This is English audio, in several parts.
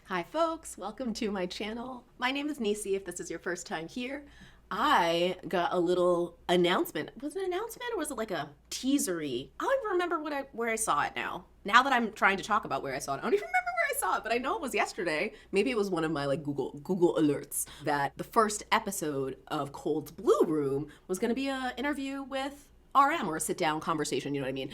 Hi folks, welcome to my channel. My name is Nisi if this is your first time here. I got a little announcement. Was it an announcement or was it like a teasery? I don't even remember where I saw it now. Now that I'm trying to talk about where I saw it, I don't even remember where I saw it, but I know it was yesterday. Maybe it was one of my like Google alerts that the first episode of Colde's Blue Room was going to be an interview with RM, or a sit down conversation, you know what I mean,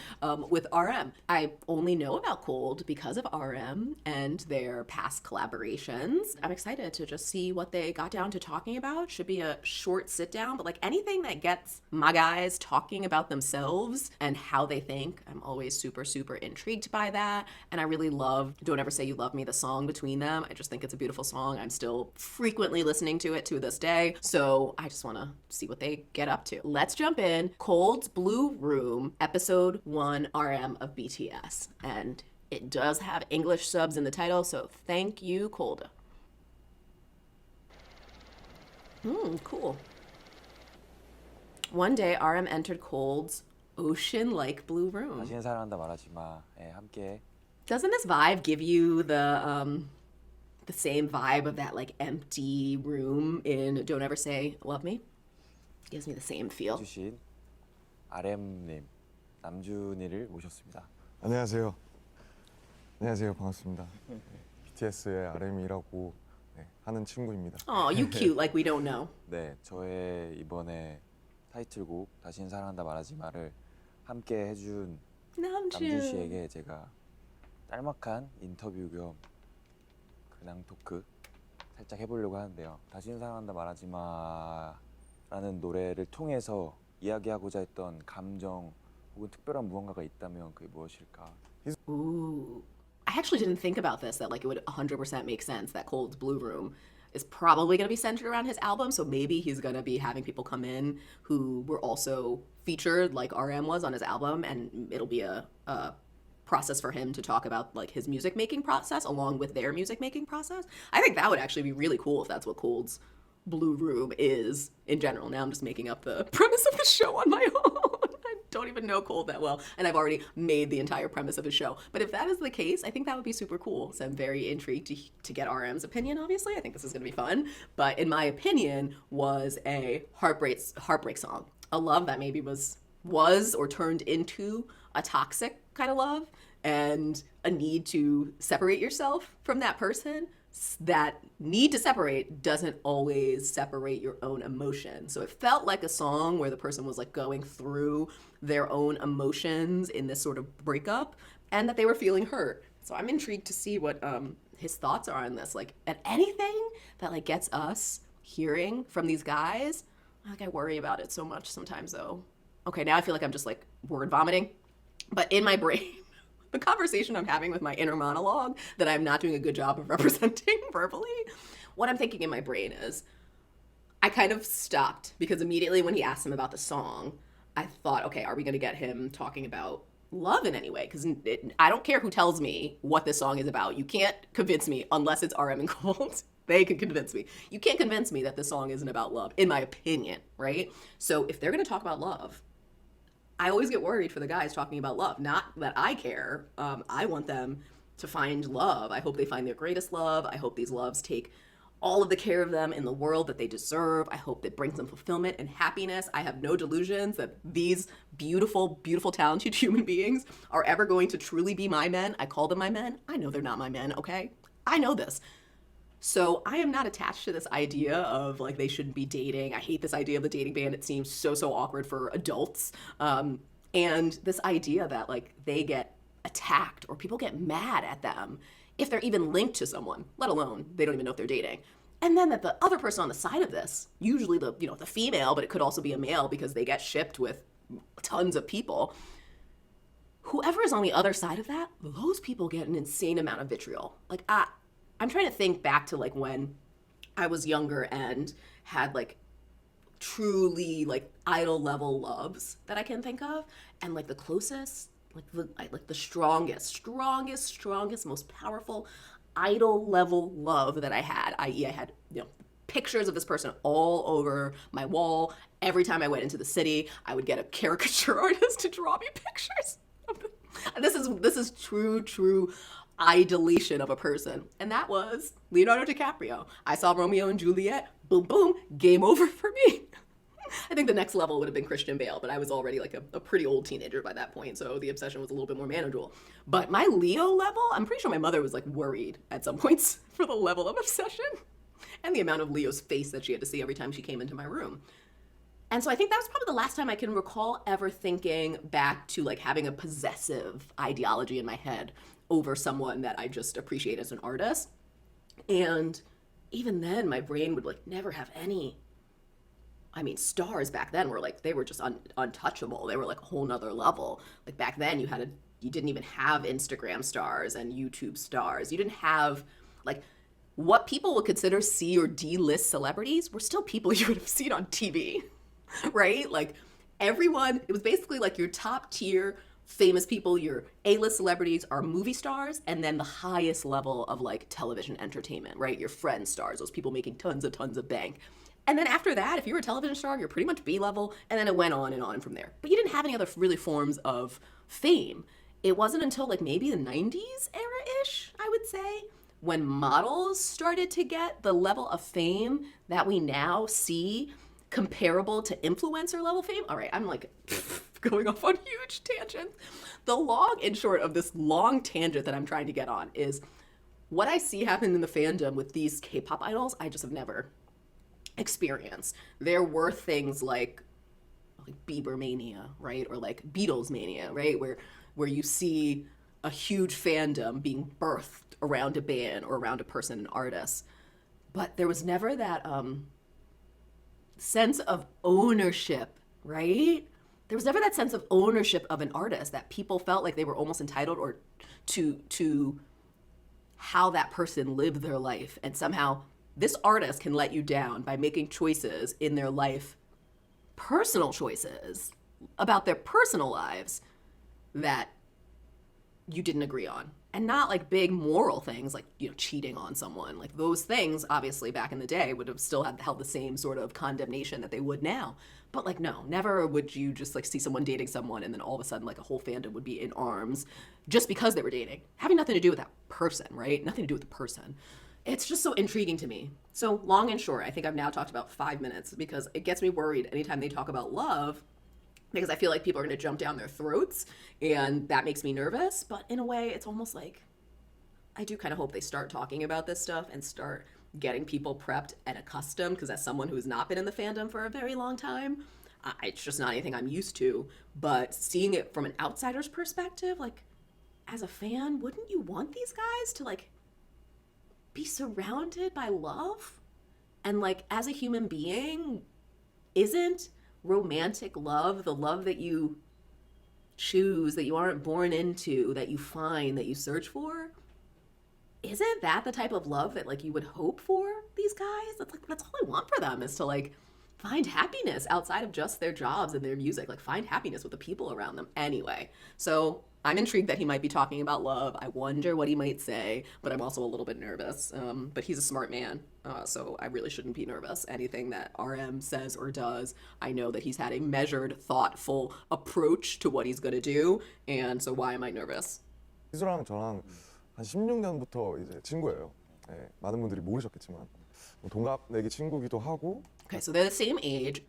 with RM. I only know about Colde because of RM and their past collaborations. I'm excited to just see what they got down to talking about. Should be a short sit down, but like anything that gets my guys talking about themselves and how they think, I'm always super, super intrigued by that. And I really love Don't Ever Say You Love Me, the song between them. I just think it's a beautiful song. I'm still frequently listening to it to this day. So I just want to see what they get up to. Let's jump in. Colde's Blue Room, episode 1 RM of BTS. And it does have English subs in the title, so thank you, Colde. Cool. One day, RM entered Colde's ocean-like blue room. 다시는 사랑한다 말하지 마에 함께 Doesn't this vibe give you the same vibe of that like empty room in Don't Ever Say Love Me? Gives me the same feel. 해주신 RM님, 남준이를 모셨습니다. 안녕하세요. 안녕하세요. 반갑습니다. BTS의 RM이라고 하는 친구입니다. Oh, you cute like we don't know. 네, 저의 이번에 타이틀곡 다시는 사랑한다 말하지 마를 함께 해준 남준 씨에게 제가 짤막한 인터뷰 겸 근황 토크 살짝 해보려고 하는데요. 다시는 사랑한다 말하지 마라는 노래를 통해서 이야기하고자 했던 감정 혹은 특별한 무언가가 있다면 그게 무엇일까? Ooh. I actually didn't think about this, that like it would 100% make sense that Colde's Blue Room is probably going to be centered around his album. So maybe he's going to be having people come in who were also featured like RM was on his album, and it'll be a process for him to talk about like his music making process along with their music making process. I think that would actually be really cool if that's what Colde's Blue Room is in general. Now I'm just making up the premise of the show on my own. I don't even know Colde that well, and I've already made the entire premise of his show. But if that is the case, I think that would be super cool. So I'm very intrigued to get RM's opinion, obviously. I think this is going to be fun. But in my opinion, was a heartbreak song. A love that maybe was or turned into a toxic kind of love, and a need to separate yourself from that person. That need to separate doesn't always separate your own emotion. So it felt like a song where the person was like going through their own emotions in this sort of breakup, and that they were feeling hurt. So I'm intrigued to see what his thoughts are on this. Like, at anything that like gets us hearing from these guys, like I worry about it so much sometimes though. Okay, now I feel like I'm just like word vomiting, but in my brain, the conversation I'm having with my inner monologue that I'm not doing a good job of representing verbally, what I'm thinking in my brain is, I kind of stopped because immediately when he asked him about the song, I thought, okay, are we going to get him talking about love in any way? Because I don't care who tells me what this song is about. You can't convince me unless it's RM and Colde. They can convince me. You can't convince me that this song isn't about love, in my opinion, right? So if they're going to talk about love, I always get worried for the guys talking about love. Not that I care. I want them to find love. I hope they find their greatest love. I hope these loves take all of the care of them in the world that they deserve. I hope that brings them fulfillment and happiness. I have no delusions that these beautiful, beautiful, talented human beings are ever going to truly be my men. I call them my men. I know they're not my men, okay? I know this. So I am not attached to this idea of like they shouldn't be dating. I hate this idea of the dating ban. It seems so awkward for adults. And this idea that like they get attacked or people get mad at them if they're even linked to someone, let alone they don't even know if they're dating. And then that the other person on the side of this, usually the female, but it could also be a male because they get shipped with tons of people. Whoever is on the other side of that, those people get an insane amount of vitriol. Like I'm trying to think back to like when I was younger and had like truly like idol level loves that I can think of, and like the closest, like the strongest, most powerful idol level love that I had, i.e. I had pictures of this person all over my wall. Every time I went into the city, I would get a caricature artist to draw me pictures of them. This is true idolation of a person, and that was Leonardo DiCaprio. I saw Romeo and Juliet, boom, boom, game over for me. I think the next level would have been Christian Bale, but I was already like a pretty old teenager by that point, so the obsession was a little bit more manageable. But my Leo level, I'm pretty sure my mother was like worried at some points for the level of obsession and the amount of Leo's face that she had to see every time she came into my room. And so I think that was probably the last time I can recall ever thinking back to like having a possessive ideology in my head over someone that I just appreciate as an artist. And even then, my brain would like never have any. I mean, stars back then were like, they were just untouchable. They were like a whole nother level. Like back then you didn't even have Instagram stars and YouTube stars. You didn't have like what people would consider C or D list celebrities were still people you would have seen on TV, right? Like everyone, it was basically like your top tier famous people, your A-list celebrities are movie stars, and then the highest level of like television entertainment, right? Your friend stars, those people making tons of bank. And then after that, if you were a television star, you're pretty much B-level, and then it went on and on from there. But you didn't have any other really forms of fame. It wasn't until like maybe the 90s era-ish, I would say, when models started to get the level of fame that we now see comparable to influencer level fame. All right, I'm like going off on huge tangents. The long and short of this long tangent that I'm trying to get on is what I see happen in the fandom with these K-pop idols, I just have never experience. There were things like Bieber mania, right? Or like Beatles mania, right? Where you see a huge fandom being birthed around a band or around a person, an artist. But there was never that sense of ownership, right? There was never that sense of ownership of an artist that people felt like they were almost entitled or to how that person lived their life, and somehow this artist can let you down by making choices in their life, personal choices about their personal lives that you didn't agree on. And not like big moral things like, you know, cheating on someone. Like those things, obviously, back in the day would have still held the same sort of condemnation that they would now. But like, no, never would you just like see someone dating someone and then all of a sudden like a whole fandom would be in arms just because they were dating. Having nothing to do with that person, right? Nothing to do with the person. It's just so intriguing to me. So long and short, I think I've now talked about 5 minutes because it gets me worried anytime they talk about love, because I feel like people are going to jump down their throats and that makes me nervous. But in a way, it's almost like I do kind of hope they start talking about this stuff and start getting people prepped and accustomed, because as someone who's not been in the fandom for a very long time, it's just not anything I'm used to. But seeing it from an outsider's perspective, like as a fan, wouldn't you want these guys to like be surrounded by love? And like as a human being, isn't romantic love the love that you choose, that you aren't born into, that you find, that you search for? Isn't that the type of love that like you would hope for these guys? That's all I want for them, is to like find happiness outside of just their jobs and their music, like find happiness with the people around them. Anyway, so I'm intrigued that he might be talking about love. I wonder what he might say, but I'm also a little bit nervous. But he's a smart man, so I really shouldn't be nervous. Anything that RM says or does, I know that he's had a measured, thoughtful approach to what he's going to do, and so why am I nervous? 희수랑 저랑 한 16년부터 이제 친구예요. 네, 많은 분들이 모르셨겠지만 동갑 내기 친구기도 하고. Okay, so they're the same age.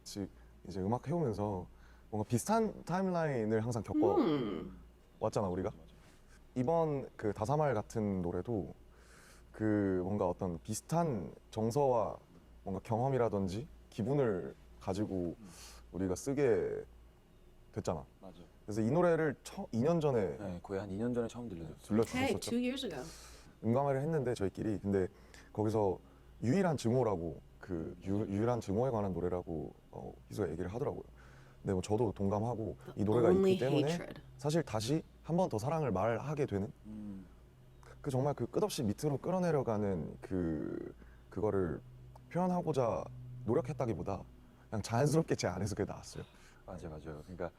이제 음악 해오면서 뭔가 비슷한 타임라인을 항상 겪어 왔잖아 우리가. 이번 그 다사말 같은 노래도 그 뭔가 어떤 비슷한 정서와 뭔가 경험이라든지 기분을 가지고 우리가 쓰게 됐잖아. 맞아. 그래서 이 노래를 2년 전에 네, 거의 한 2년 전에 처음 Okay, 들려주셨었죠. 2 years ago. 음감회를 했는데 저희끼리. 근데 거기서 유일한 증오라고, 그 유일한 증오에 관한 노래라고 희수가 얘기를 하더라고요. 근데 뭐 저도 동감하고 이 노래가 Only 있기 때문에 hatred. 사실 다시 한 번 더 사랑을 말하게 되는 그 정말 그 끝없이 밑으로 끌어내려가는 그거를 표현하고자 노력했다기보다 그냥 자연스럽게 제 안에서 그게 나왔어요. 맞아요. 그러니까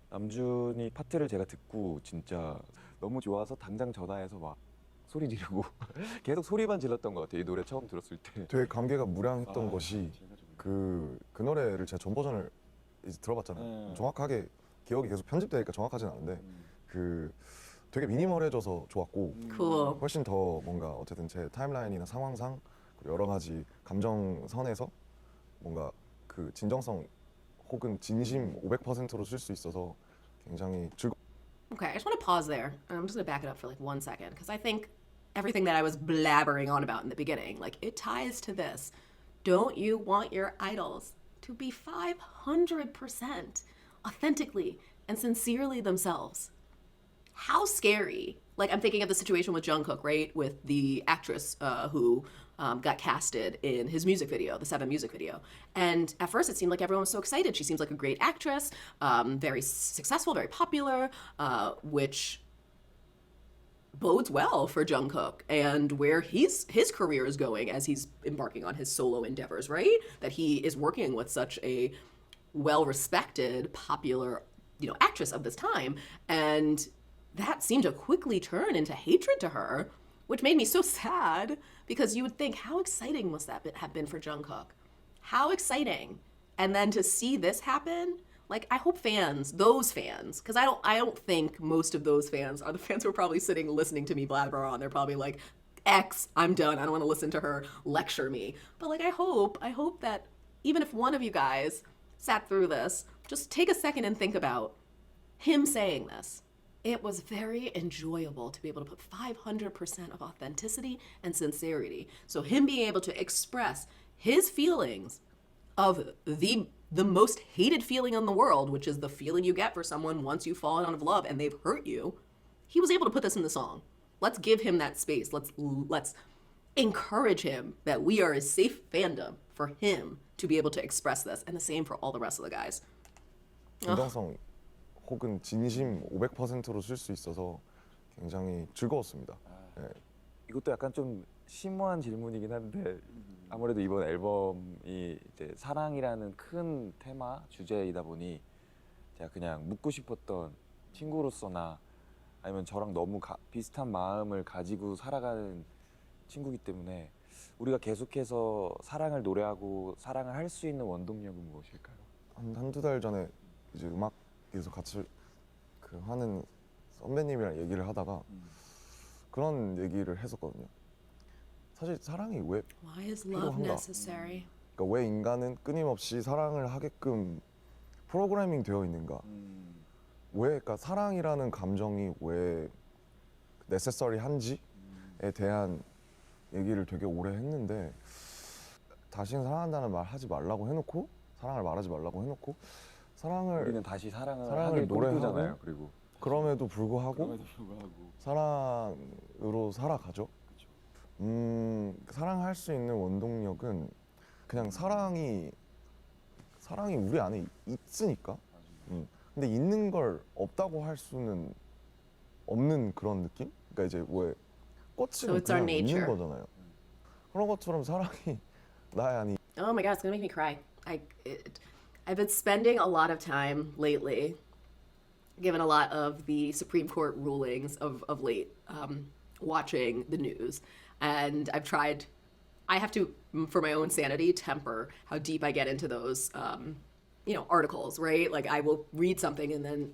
남준이 파트를 제가 듣고 진짜 너무 좋아서 당장 전화해서 막 소리 지르고 계속 소리만 질렀던 것 같아요. 이 노래 처음 들었을 때. 되게 감개가 무량했던 것이 그 노래를 제가 전 버전을 이제 들어봤잖아요. 정확하게 기억이 계속 편집되니까 정확하진 않은데 그 되게 미니멀해져서 좋았고 Cool. 훨씬 더 뭔가 어쨌든 제 타임라인이나 상황상 그리고 여러 가지 감정선에서 뭔가 그 진정성 혹은 진심 500%로 쓸 수 있어서 굉장히 Okay, I just want to pause there. I'm just going to back it up for like 1 second because I think everything that I was blabbering on about in the beginning, like it ties to this. Don't you want your idols to be 500% authentically and sincerely themselves? How scary. Like I'm thinking of the situation with Jungkook, right? With the actress who got casted in his music video, the 7 music video. And at first it seemed like everyone was so excited. She seems like a great actress, very successful, very popular, which bodes well for Jungkook and where his career is going as he's embarking on his solo endeavors, right? That he is working with such a well-respected, popular, actress of this time. And that seemed to quickly turn into hatred to her, which made me so sad because you would think, how exciting must that have been for Jungkook? How exciting. And then to see this happen, like I hope those fans, because I don't think most of those fans are the fans who are probably sitting listening to me blabber on. They're probably like, X, I'm done. I don't want to listen to her lecture me. But like I hope that even if one of you guys sat through this, just take a second and think about him saying this. It was very enjoyable to be able to put 500% of authenticity and sincerity. So him being able to express his feelings of the most hated feeling in the world, which is the feeling you get for someone once you've fallen out of love and they've hurt you. He was able to put this in the song. Let's give him that space. Let's encourage him that we are a safe fandom for him to be able to express this, and the same for all the rest of the guys. 진정성 혹은 진심 500%로 쓸 수 있어서 굉장히 즐거웠습니다. 네. 이것도 약간 좀 심오한 질문이긴 한데 아무래도 이번 앨범이 이제 사랑이라는 큰 테마 주제이다 보니 제가 그냥 묻고 싶었던 친구로서나 아니면 저랑 너무 비슷한 마음을 가지고 살아가는 친구기 때문에 우리가 계속해서 사랑을 노래하고 사랑을 할 수 있는 원동력은 무엇일까요? 한두 달 전에 이제 음악에서 같이 하는 선배님이랑 얘기를 하다가 그런 얘기를 했었거든요. 사실 사랑이 왜 Why is love 필요한가? necessary? 그러니까 왜 인간은 끊임없이 사랑을 하게끔 프로그래밍 되어 있는가? 왜 그러니까 사랑이라는 감정이 왜 necessary 한지에 대한 얘기를 되게 오래 했는데 다시는 사랑한다는 말 하지 말라고 해놓고 사랑을 말하지 말라고 해놓고 우리는 다시 사랑을 사랑을 노래하잖아요. 그리고 그럼에도 불구하고 사랑으로 살아가죠. 사랑할 수 있는 원동력은 그냥 사랑이 우리 안에 있으니까. 근데 있는 걸 없다고 할 수는 없는 그런 느낌? 그러니까 이제 왜 꽃은 그냥 있는 거잖아요. 그런 것처럼 사랑이 나의 아니. Oh my god, it's gonna make me cry. I've been spending a lot of time lately, given a lot of the Supreme Court rulings of late, watching the news. And I have to, for my own sanity, temper how deep I get into those, articles, right? Like I will read something and then,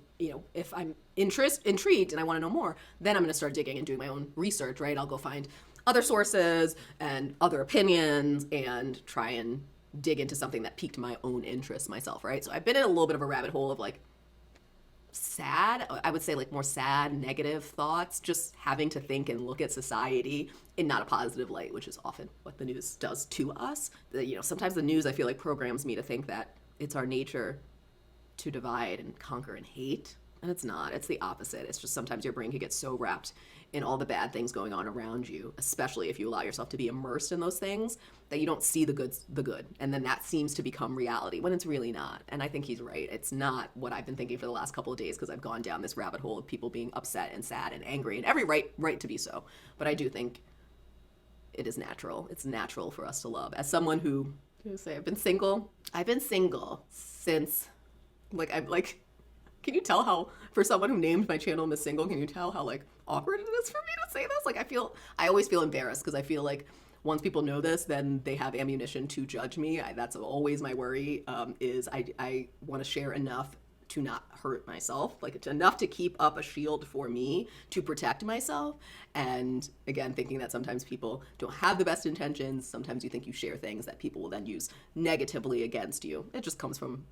if I'm intrigued and I want to know more, then I'm going to start digging and doing my own research, right? I'll go find other sources and other opinions and try and dig into something that piqued my own interest myself, right? So I've been in a little bit of a rabbit hole of like sad, I would say like more sad, negative thoughts, just having to think and look at society in not a positive light, which is often what the news does to us. Sometimes the news, I feel like, programs me to think that it's our nature to divide and conquer and hate. And it's not. It's the opposite. It's just sometimes your brain can get so wrapped in all the bad things going on around you, especially if you allow yourself to be immersed in those things, that you don't see the good. And then that seems to become reality when it's really not. And I think he's right. It's not what I've been thinking for the last couple of days because I've gone down this rabbit hole of people being upset and sad and angry and every right to be so. But I do think it is natural. It's natural for us to love. As someone who, I've been single since, can you tell how, for someone who named my channel Miss Single, can you tell how awkward it is for me to say this? I always feel embarrassed because I feel like once people know this, then they have ammunition to judge me. That's always my worry, is I want to share enough to not hurt myself, like it's enough to keep up a shield for me to protect myself. And again, thinking that sometimes people don't have the best intentions. Sometimes you think you share things that people will then use negatively against you. It just comes from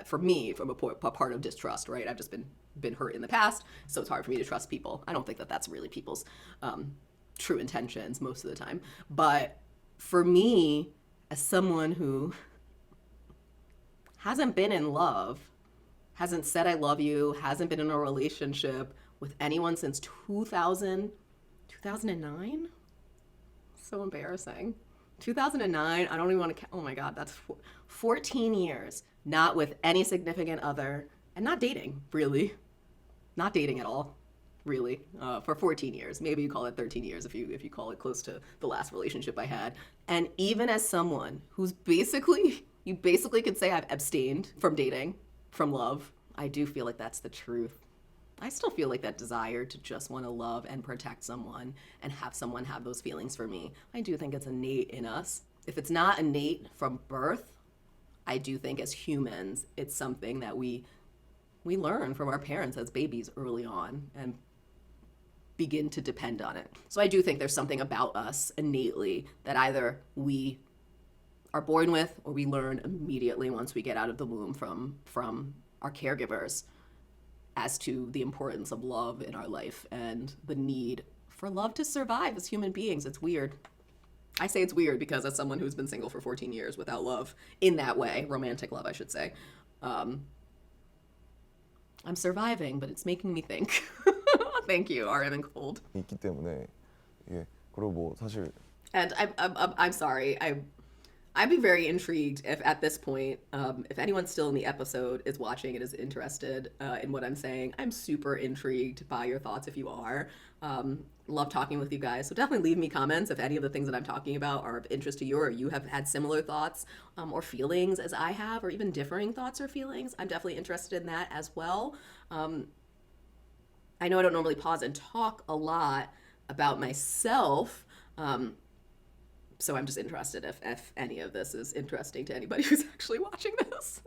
for me, from a part of distrust, right? I've just been hurt in the past, so it's hard for me to trust people. I don't think that that's really people's true intentions most of the time. But for me, as someone who hasn't been in love, hasn't said I love you, hasn't been in a relationship with anyone since 2009? So embarrassing. 2009, I don't even want to, oh my God, that's 14 years, not with any significant other, and not dating, really. Not dating at all, really, for 14 years. Maybe you call it 13 years if you call it close to the last relationship I had. And even as someone who's you basically could say I've abstained from dating, from love, I do feel like that's the truth. I still feel like that desire to just want to love and protect someone and have someone have those feelings for me, I do think it's innate in us. If it's not innate from birth, I do think as humans, it's something that we learn from our parents as babies early on and begin to depend on it. So I do think there's something about us innately that either we are born with or we learn immediately once we get out of the womb from our caregivers as to the importance of love in our life and the need for love to survive as human beings. It's weird. I say it's weird because as someone who's been single for 14 years without love in that way, romantic love, I should say, I'm surviving, but it's making me think. Thank you, RM and Cold. 있기 때문에 이게 그리고 뭐 사실 And I'm sorry. I'd be very intrigued if at this point, if anyone still in the episode is watching and is interested in what I'm saying, I'm super intrigued by your thoughts if you are. Love talking with you guys. So definitely leave me comments if any of the things that I'm talking about are of interest to you or you have had similar thoughts or feelings as I have, or even differing thoughts or feelings. I'm definitely interested in that as well. I know I don't normally pause and talk a lot about myself. So I'm just interested if any of this is interesting to anybody who's actually watching this.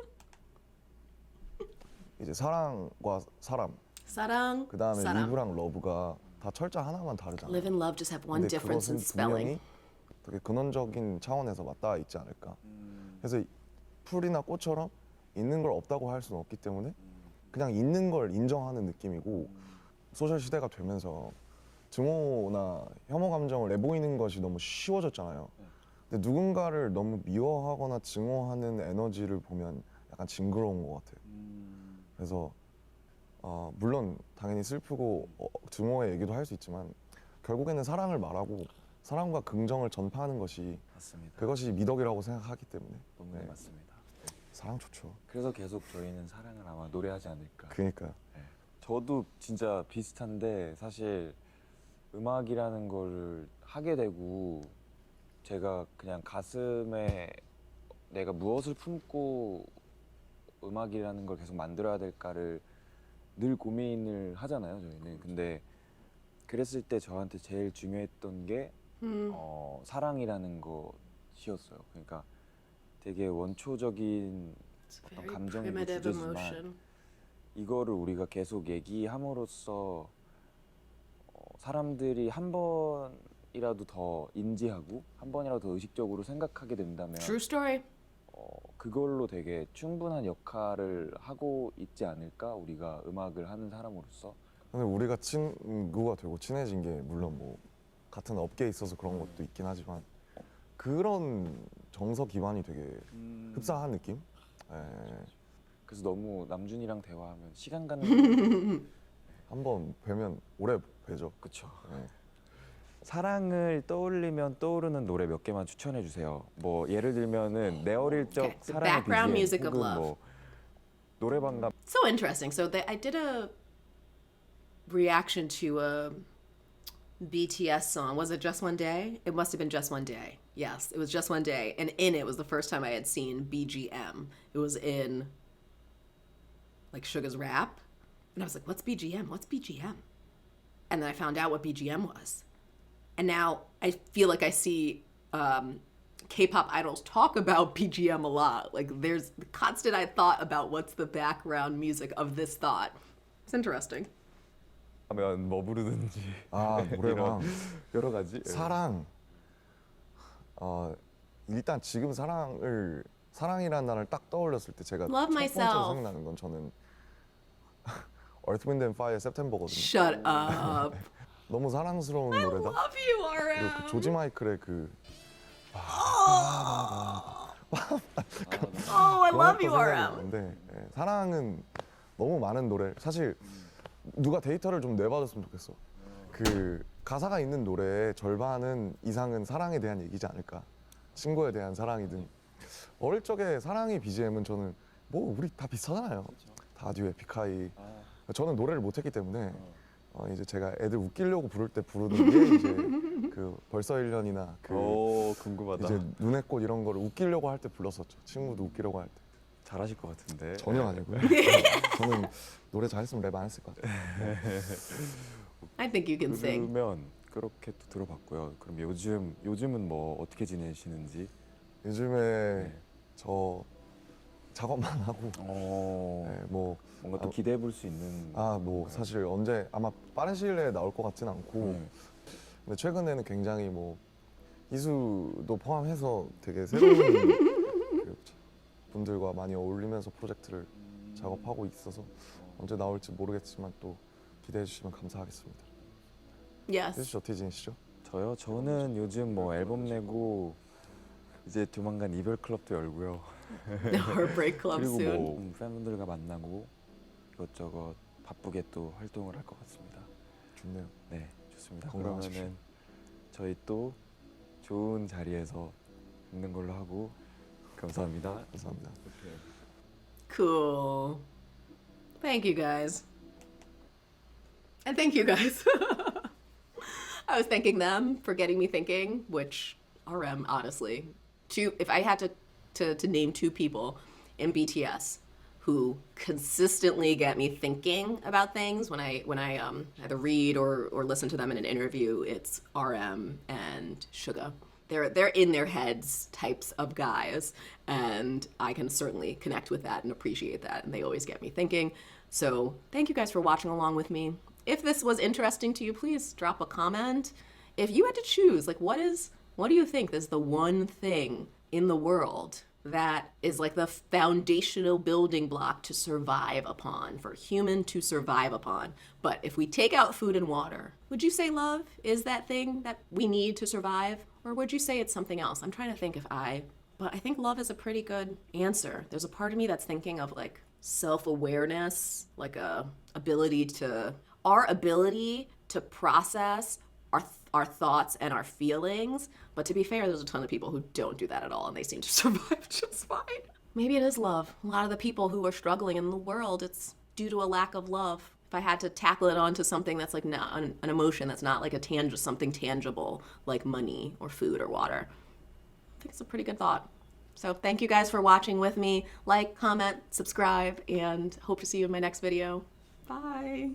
이제 사랑과 사람, 사랑, 그다음에 사람. 리브랑 러브가 다 철자 하나만 다르잖아요. Live and love just have one 근데 difference in 그것은 spelling. 분명히 되게 근원적인 차원에서 맞닿아 있지 않을까. 그래서 풀이나 꽃처럼 있는 걸 없다고 할 수는 없기 때문에 그냥 있는 걸 인정하는 느낌이고, 소셜 시대가 되면서 증오나 혐오 감정을 내보이는 것이 너무 쉬워졌잖아요. 근데 누군가를 너무 미워하거나 증오하는 에너지를 보면 약간 징그러운 것 같아요. 그래서 물론 당연히 슬프고 증오의 얘기도 할 수 있지만 결국에는 사랑을 말하고 사랑과 긍정을 전파하는 것이 맞습니다. 그것이 미덕이라고 생각하기 때문에 너무 네. 맞습니다. 사랑 좋죠. 그래서 계속 저희는 사랑을 아마 노래하지 않을까. 그러니까요. 네. 저도 진짜 비슷한데 사실 음악이라는 걸 하게 되고 제가 그냥 가슴에 내가 무엇을 품고 음악이라는 걸 계속 만들어야 될까를 늘 고민을 하잖아요, 저희는. 근데 그랬을 때 저한테 제일 중요했던 게 사랑이라는 것이었어요. 그러니까 되게 원초적인 어떤 감정의 주제지만 이거를 우리가 계속 얘기함으로써 사람들이 한 번이라도 더 인지하고 한 번이라도 더 의식적으로 생각하게 된다면 True story. 그걸로 되게 충분한 역할을 하고 있지 않을까, 우리가 음악을 하는 사람으로서. 근데 우리가 친구가 되고 친해진 게 물론 뭐 같은 업계에 있어서 그런 것도 있긴 하지만 그런 정서 기반이 되게 흡사한 느낌? 예. 그래서 너무 남준이랑 대화하면 시간 가는 한번 뵈면 오래 뵈죠. 그쵸. 예. 사랑을 떠올리면 떠오르는 노래 몇 개만 추천해 주세요. 뭐 예를 들면은 내 어릴 적 Okay, the 사랑의 background BGM music of 혹은 love. 뭐 노래방 가 So interesting. So I did a reaction to a BTS song. Was it Just One Day? It must have been Just One Day. Yes, it was Just One Day. And in it was the first time I had seen BGM. It was in like Suga's rap. And I was like, what's BGM? What's BGM? And then I found out what BGM was. And now I feel like I see K-pop idols talk about BGM a lot. Like there's the constant I thought about what's the background music of this thought. It's interesting. 하면 뭐 부르든지 아 노래방 여러 가지. 사랑 일단 지금 사랑이라는 단어를 딱 떠올렸을 때 제가 Love 첫 번째로 myself. 생각나는 건 저는 Earth, Wind and Fire의 September거든요. Shut up. 너무 사랑스러운 노래다. Love you, 그리고 RM. 그 조지 마이클의 그 Oh, I love you, 그런 것도 생각이 RM. 나는데 사랑은 너무 많은 노래. 사실 누가 데이터를 좀 내봐줬으면 좋겠어. 그 가사가 있는 노래의 절반은 이상은 사랑에 대한 얘기지 않을까. 친구에 대한 사랑이든. 어릴 적에 사랑의 BGM은 저는 뭐 우리 다 비슷하잖아요. 다듀, 에픽하이. 저는 노래를 못했기 때문에 이제 제가 애들 웃기려고 부를 때 부르는 게 이제 그 벌써 1년이나 그 오 궁금하다. 이제 눈의 꽃 이런 거를 웃기려고 할 때 불렀었죠. 친구도 웃기려고 할 때. 잘하실 것 같은데. 전혀 아니고요. 저는 노래 잘했으면 랩 안 했을 것 같아요. I think you can sing. 그러면 그렇게 또 들어봤고요. 그럼 요즘은 뭐 어떻게 지내시는지? 요즘에 네. 저 작업만 하고 네, 뭐 뭔가 또 기대해 볼 수 있는. 뭐 사실 언제 아마 빠른 시일 내에 나올 것 같진 않고 근데 최근에는 굉장히 뭐 이수도 포함해서 되게 새로운 그 분들과 많이 어울리면서 프로젝트를 작업하고 있어서 언제 나올지 모르겠지만 또 기대해 주시면 감사하겠습니다. Yes. 혜수 씨 어떻게 지내시죠? 저요? 저는 요즘 뭐 앨범 내고 이제 조만간 이별 클럽도 열고요. The Heartbreak Club 그리고 soon. 뭐 팬분들과 만나고 이것저것 바쁘게 또 활동을 할 것 같습니다. 좋네요. 네, 좋습니다. 건강하십시오. 그러면은 저희 또 좋은 자리에서 있는 걸로 하고 감사합니다. 감사합니다. Cool. Thank you guys. And thank you guys. I was thanking them for getting me thinking, which RM honestly. If I had to name two people in BTS who consistently get me thinking about things when I either read or listen to them in an interview, it's RM and Suga. They're in their heads types of guys, and I can certainly connect with that and appreciate that, and they always get me thinking. So thank you guys for watching along with me. If this was interesting to you, please drop a comment. If you had to choose, like what do you think is the one thing in the world that is like the foundational building block to survive upon, for human to survive upon? But if we take out food and water, would you say love is that thing that we need to survive? Or would you say it's something else? I'm trying to think but I think love is a pretty good answer. There's a part of me that's thinking of like self-awareness, like our ability to process our thoughts and our feelings. But to be fair, there's a ton of people who don't do that at all, and they seem to survive just fine. Maybe it is love. A lot of the people who are struggling in the world, it's due to a lack of love. If I had to tackle it onto something that's like not an emotion that's not like something tangible like money or food or water, I think it's a pretty good thought. So thank you guys for watching with me. Like, comment, subscribe, and hope to see you in my next video. Bye.